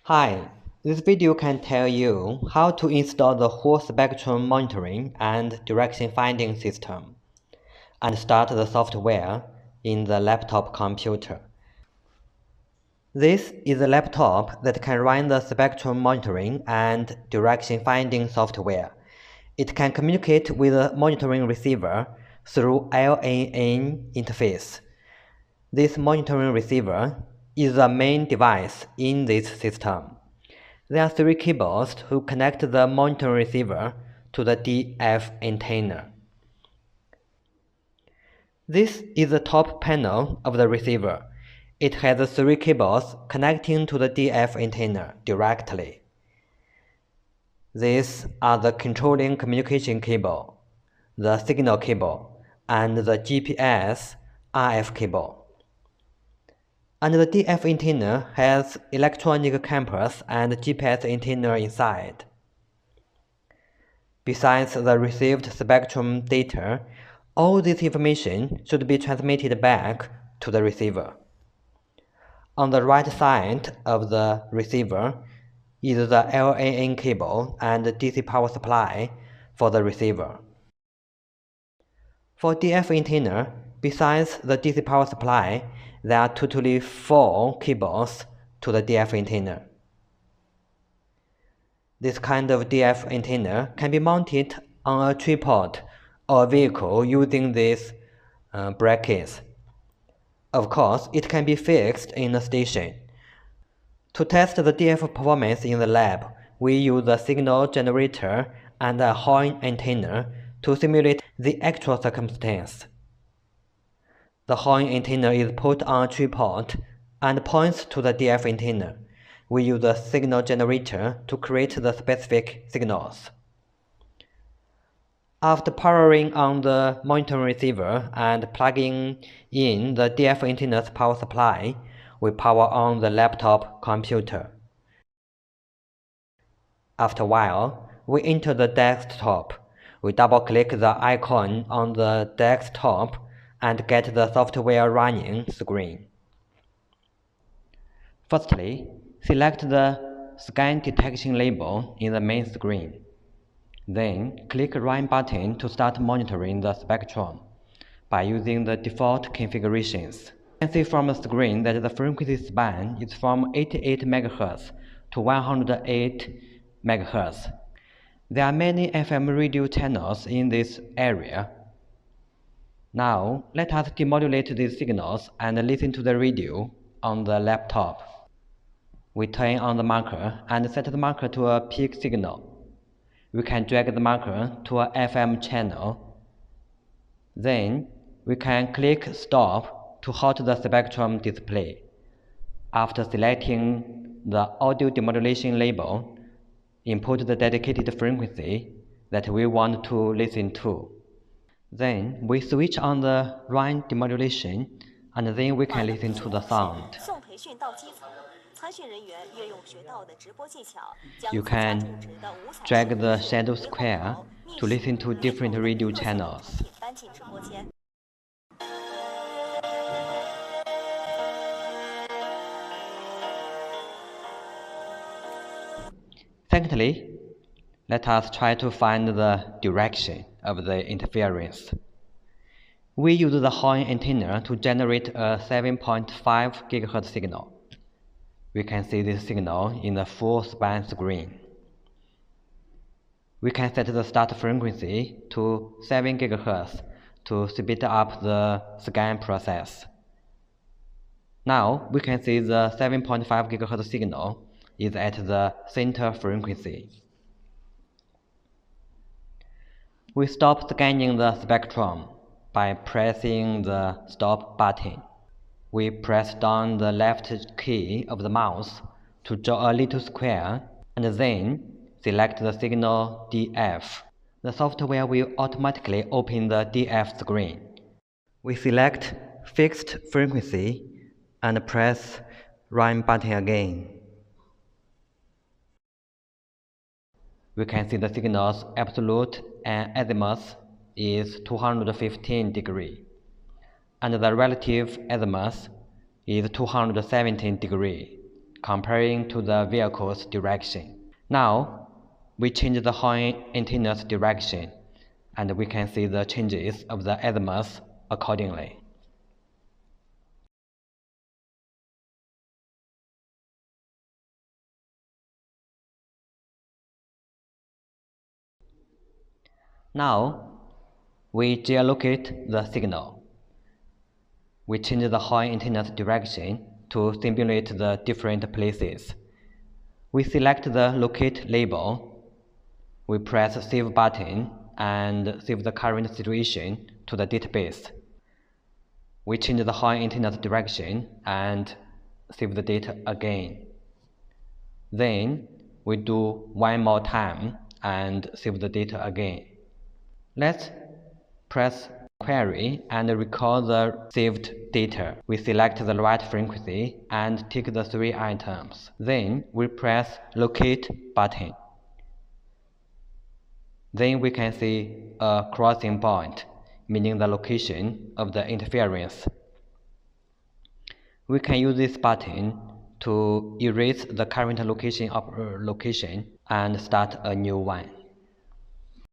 Hi, this video can tell you how to install the whole spectrum monitoring and direction finding system and start the software in the laptop computer. This is a laptop that can run the spectrum monitoring and direction finding software. It can communicate with the monitoring receiver through LAN interface. This monitoring receiver is the main device in this system. There are three cables to connect the monitoring receiver to the DF antenna. This is the top panel of the receiver. It has three cables connecting to the DF antenna directly. These are the controlling communication cable, the signal cable, and the GPS RF cable. And the DF antenna has electronic compass and GPS antenna inside. Besides the received spectrum data, all this information should be transmitted back to the receiver. On the right side of the receiver is the LAN cable and DC power supply for the receiver. For DF antenna, besides the DC power supply, there are totally 4 cables to the DF antenna. This kind of DF antenna can be mounted on a tripod or vehicle using these brackets. Of course, it can be fixed in a station. To test the DF performance in the lab, we use a signal generator and a horn antenna to simulate the actual circumstance. The horn antenna is put on a tripod and points to the DF antenna. We use a signal generator to create the specific signals. After powering on the monitoring receiver and plugging in the DF antenna's power supply, we power on the laptop computer. After a while, we enter the desktop. We double-click the icon on the desktop and get the software running screen. Firstly, select the scan detection label in the main screen. Then, click Run button to start monitoring the spectrum by using the default configurations. You can see from the screen that the frequency span is from 88 MHz to 108 MHz. There are many FM radio channels in this area. Now, let us demodulate these signals and listen to the radio on the laptop. We turn on the marker and set the marker to a peak signal. We can drag the marker to a FM channel. Then, we can click Stop to halt the spectrum display. After selecting the audio demodulation label, input the dedicated frequency that we want to listen to. Then we switch on the run demodulation, and then we can listen to the sound. You can drag the shadow square to listen to different radio channels. Secondly, let us try to find the direction of the interference. We use the horn antenna to generate a 7.5 GHz signal. We can see this signal in the full span screen. We can set the start frequency to 7 GHz to speed up the scan process. Now we can see the 7.5 GHz signal is at the center frequency. We stop scanning the spectrum by pressing the Stop button. We press down the left key of the mouse to draw a little square and then select the signal DF. The software will automatically open the DF screen. We select Fixed Frequency and press Run button again. We can see the signal's absolute and azimuth is 215 degrees, and the relative azimuth is 217 degrees. comparing to the vehicle's direction. Now, we change the horn antenna's direction, and we can see the changes of the azimuth accordingly. Now, we geolocate the signal. We change the horn antenna's direction to simulate the different places. We select the locate label. We press save button and save the current situation to the database. We change the horn antenna's direction and save the data again. Then we do one more time and save the data again. Let's press query and record the saved data. We select the right frequency and tick the 3 items. Then we press locate button. Then we can see a crossing point, meaning the location of the interference. We can use this button to erase the current location and start a new one.